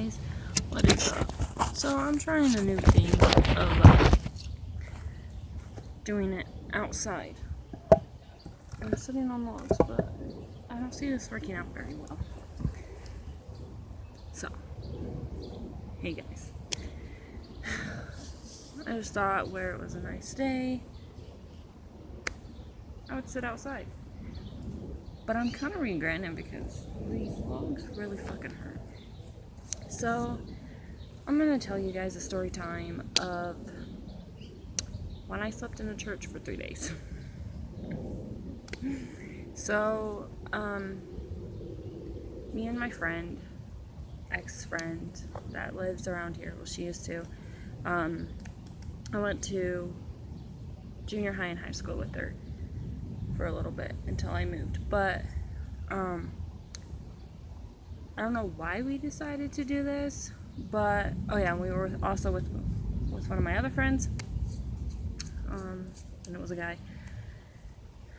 What is up? So I'm trying a new thing of doing it outside. I'm sitting on logs, but I don't see this working out very well. So, hey guys. I just thought where it was a nice day, I would sit outside. But I'm kind of regretting because these logs really fucking hurt. So, I'm gonna tell you guys a story time of when I slept in a church for 3 days. So, me and my friend, ex-friend that lives around here, well, she used to, I went to junior high and high school with her for a little bit until I moved. But, I don't know why we decided to do this, but, oh yeah, we were also with one of my other friends, and it was a guy.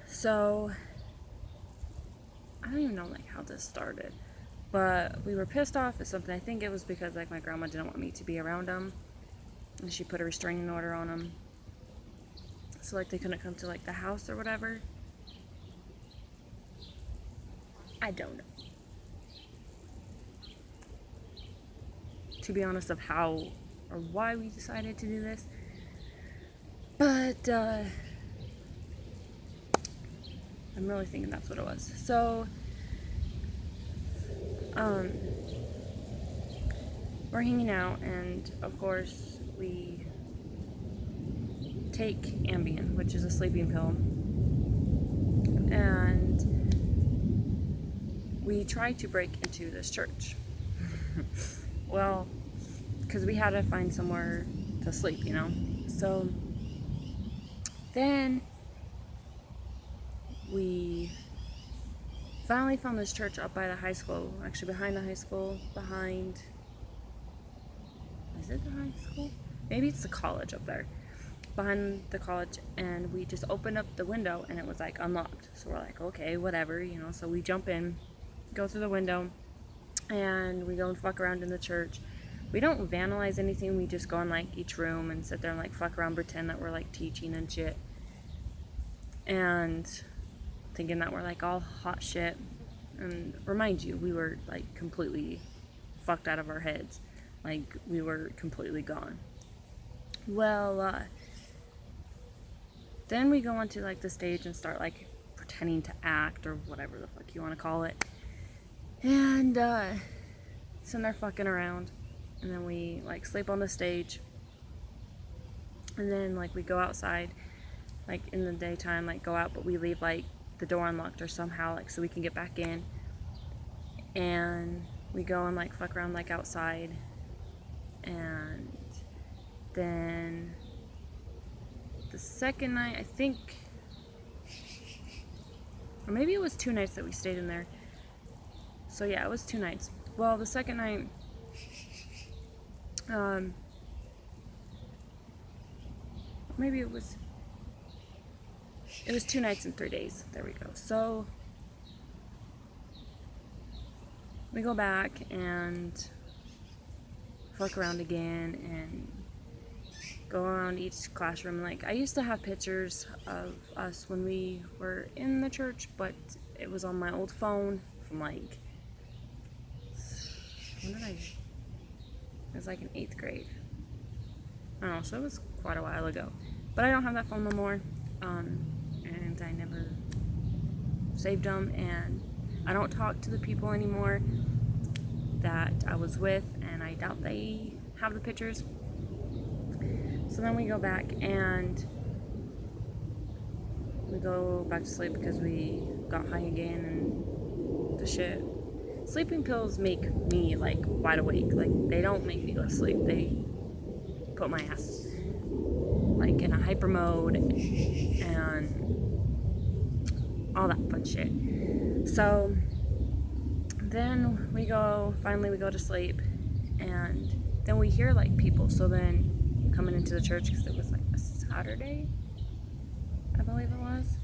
So, I don't even know, like, how this started, but we were pissed off at something. I think it was because, like, my grandma didn't want me to be around them, and she put a restraining order on them, so, like, they couldn't come to, like, the house or whatever. I don't know, to be honest, of how or why we decided to do this, but, I'm really thinking that's what it was. So, we're hanging out, and of course, we take Ambien, which is a sleeping pill, and we try to break into this church. Well, because we had to find somewhere to sleep, you know? So, then we finally found this church up by the high school, actually behind the high school, is it the high school? Maybe it's the college up there, behind the college, and we just opened up the window and it was like unlocked. So we're like, okay, whatever, you know, so we jump in, go through the window, and we go and fuck around in the church. We don't vandalize anything, we just go in like each room and sit there and like fuck around, pretend that we're like teaching and shit. And thinking that we're like all hot shit. And remind you, we were like completely fucked out of our heads. Like we were completely gone. Well, then we go onto like the stage and start like pretending to act or whatever the fuck you want to call it. And sitting there fucking around. And then we like sleep on the stage. And then like we go outside, like in the daytime, like go out, but we leave like the door unlocked or somehow, like so we can get back in. And we go and like fuck around like outside. And then the second night, I think, or maybe it was 2 nights that we stayed in there. So yeah, it was 2 nights. Well, the second night, maybe it was 2 nights and 3 days. There we go. So we go back and fuck around again and go around each classroom. Like, I used to have pictures of us when we were in the church, but it was on my old phone from like, it was like in 8th grade. I don't know, so it was quite a while ago. But I don't have that phone no more. And I never saved them, and I don't talk to the people anymore that I was with, and I doubt they have the pictures. So then we go back and we go back to sleep because we got high again and the shit. Sleeping pills make me like wide awake. Like, they don't make me go to sleep. They put my ass like in a hyper mode and all that fun shit. So then finally we go to sleep, and then we hear like people. So then coming into the church, because it was like a Saturday, I believe it was,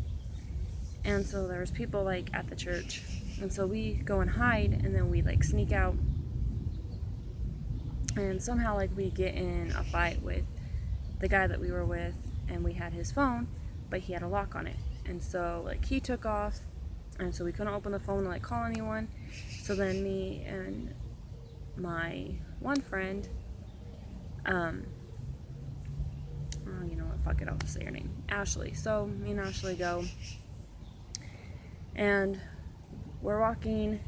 and so there was people like at the church, and so we go and hide, and then we like sneak out And somehow, like, we get in a fight with the guy that we were with, and we had his phone, but he had a lock on it. And so, like, he took off, and so we couldn't open the phone to, like, call anyone. So then me and my one friend, oh, you know what, fuck it, I'll just say her name, Ashley. So me and Ashley go, and we're walking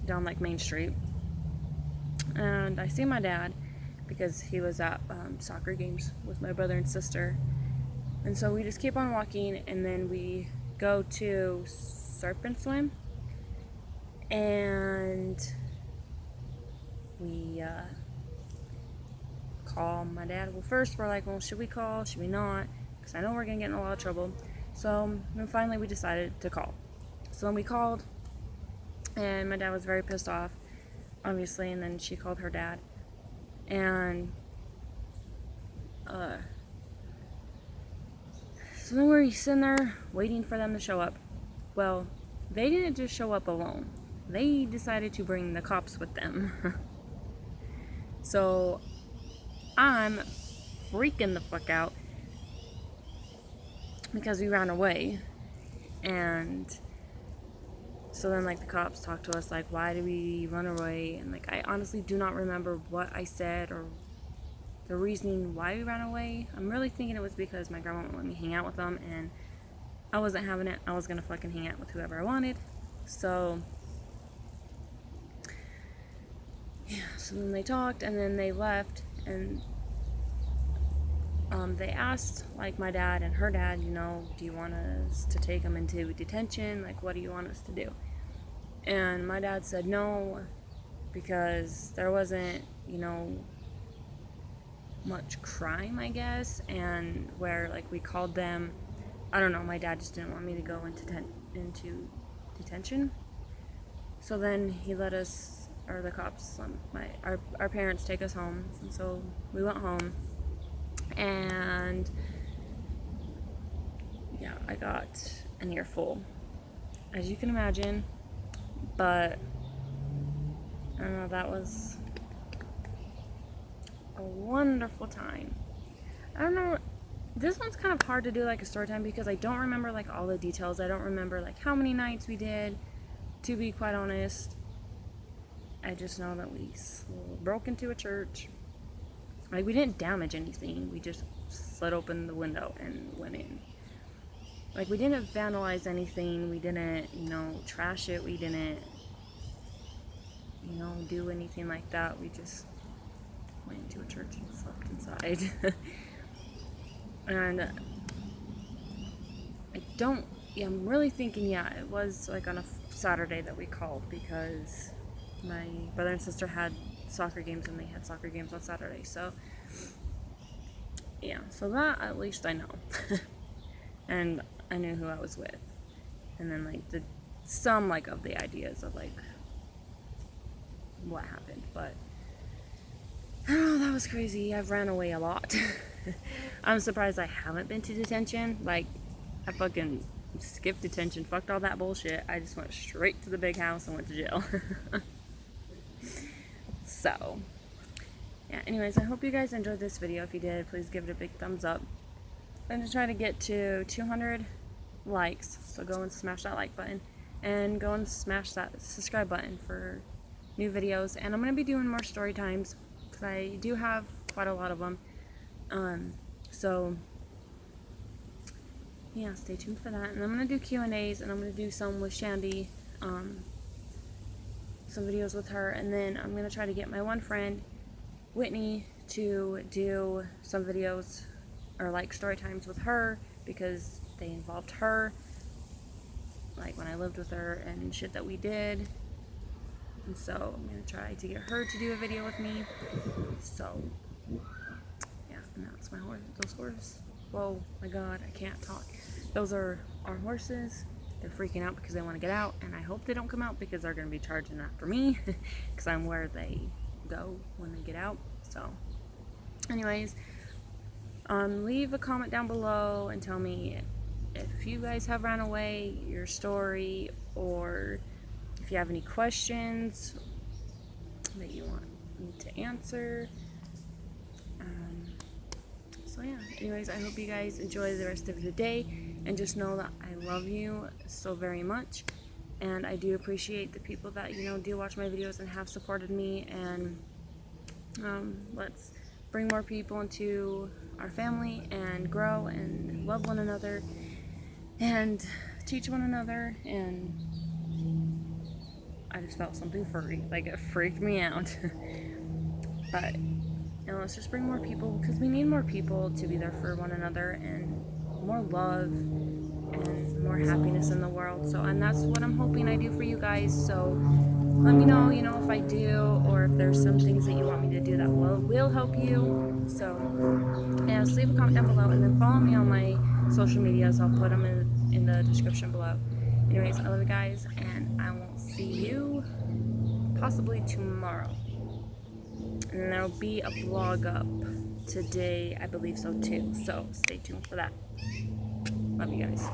down, like, Main Street, and I see my dad because he was at soccer games with my brother and sister. And so we just keep on walking, and then we go to Surf and Swim, and we call my dad. Well, first we're like, well, should we call? Should we not? Because I know we're going to get in a lot of trouble. So then finally we decided to call. So then we called, and my dad was very pissed off, obviously, and then she called her dad. And so then we're sitting there waiting for them to show up. Well, they didn't just show up alone. They decided to bring the cops with them. So I'm freaking the fuck out because we ran away. And so then, like, the cops talked to us, like, why did we run away? And, like, I honestly do not remember what I said or the reasoning why we ran away. I'm really thinking it was because my grandma wouldn't let me hang out with them, and I wasn't having it. I was gonna fucking hang out with whoever I wanted. So yeah, so then they talked, and then they left, and they asked, like, my dad and her dad, you know, do you want us to take them into detention? Like, what do you want us to do? And my dad said no, because there wasn't, you know, much crime, I guess, and where, like, we called them, I don't know, my dad just didn't want me to go into detention. So then he let us, or the cops, our parents, take us home. And so we went home, and yeah, I got an earful, as you can imagine. But I don't know, that was a wonderful time. I don't know, this one's kind of hard to do, like, a story time, because I don't remember, like, all the details. I don't remember, like, how many nights we did, to be quite honest. I just know that we broke into a church. Like, we didn't damage anything. We just slid open the window and went in. Like, we didn't vandalize anything. We didn't, you know, trash it. We didn't, you know, do anything like that. We just went into a church and slept inside. And I'm really thinking, yeah, it was, like, on a Saturday that we called, because my brother and sister had soccer games, and they had soccer games on Saturday. So yeah, so that at least I know. And I knew who I was with, and then, like, some, like, of the ideas of, like, what happened. But oh, that was crazy. I've ran away a lot. I'm surprised I haven't been to detention. Like, I fucking skipped detention, fucked all that bullshit. I just went straight to the big house and went to jail. So yeah, anyways, I hope you guys enjoyed this video. If you did, please give it a big thumbs up. I'm going to try to get to 200 likes, so go and smash that like button, and go and smash that subscribe button for new videos. And I'm going to be doing more story times, because I do have quite a lot of them. So yeah, stay tuned for that. And I'm going to do Q&As, and I'm going to do some with Shandy, some videos with her, and then I'm going to try to get my one friend, Whitney, to do some videos, or, like, story times with her, because they involved her, like, when I lived with her and shit that we did. And so I'm going to try to get her to do a video with me. So yeah, and that's my horse. Those horses. Whoa, my God, I can't talk. Those are our horses. They're freaking out because they want to get out, and I hope they don't come out, because they're going to be charging after me, because I'm where they go when they get out. So anyways, leave a comment down below and tell me if you guys have ran away, your story, or if you have any questions that you want me need to answer. So yeah, anyways, I hope you guys enjoy the rest of your day, and just know that I love you so very much, and I do appreciate the people that, you know, do watch my videos and have supported me, and let's bring more people into our family and grow and love one another and teach one another. And I just felt something furry, like it freaked me out. But and let's just bring more people, because we need more people to be there for one another, and more love and more happiness in the world. So, and that's what I'm hoping I do for you guys. So let me know, you know, if I do, or if there's some things that you want me to do that will help you. So yeah, just leave a comment down below, and then follow me on my social medias. I'll put them in the description below. Anyways, I love you guys, and I will see you possibly tomorrow. And there'll be a vlog up today, I believe so too. So stay tuned for that. Love you guys.